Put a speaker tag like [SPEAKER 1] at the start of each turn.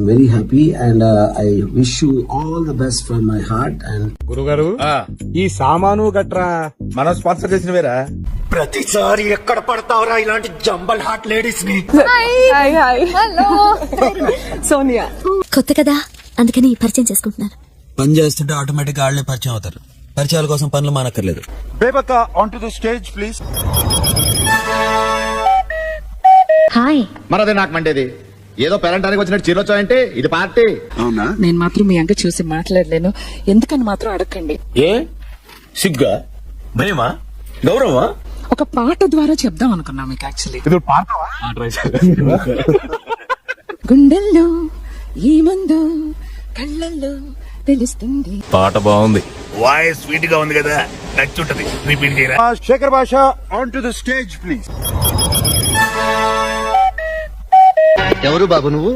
[SPEAKER 1] Very happy and I wish you all the best from my heart. And
[SPEAKER 2] గురుగారు ఈ సామాను గట్రా
[SPEAKER 3] మనం స్పాన్సర్ చేసిన వేరా.
[SPEAKER 4] ప్రతిసారి ఎక్కడ పడతావురా ఇలాంటి జంబల్ హార్ట్ లేడీస్ ని.
[SPEAKER 5] సోనియా
[SPEAKER 6] కొత్త కదా, అందుకని పరిచయం చేసుకుంటున్నాను.
[SPEAKER 7] పని చేస్తుంటే ఆటోమేటిక్ గా ఆళ్లే పరిచయం అవుతారు. పరిచయాల కోసం పనులు మానక్కర్లేదు.
[SPEAKER 3] బేబక్క on to the stage please.
[SPEAKER 6] Hi.
[SPEAKER 3] మరదే నాకు మండేది. ఏదో పెరంటానికి వచ్చినట్టు చీరొచ్చాయంటే ఇది పార్టీ.
[SPEAKER 4] అవునా?
[SPEAKER 5] నేను మాత్రం మీ అంక చూసి మాట్లాడలేను, ఎందుకని మాత్రం అడగండి.
[SPEAKER 4] ఏ సిగ్గా, భయమా, గౌరవమా?
[SPEAKER 5] ఒక పాట ద్వారా చెప్దాం అనుకున్నా మీకు. యాక్చువల్లీ గుండెల్లో ఏముందో కళ్ళల్లో తెలుస్తుంది.
[SPEAKER 4] పాట బాగుంది.
[SPEAKER 2] వాయిస్ స్వీట్ గా ఉంది కదా, నచ్చుంటది. రిపీట్ చేయరా.
[SPEAKER 3] శేఖర్ భాష on to the stage please.
[SPEAKER 4] ఎవరు బాబు నువ్వు?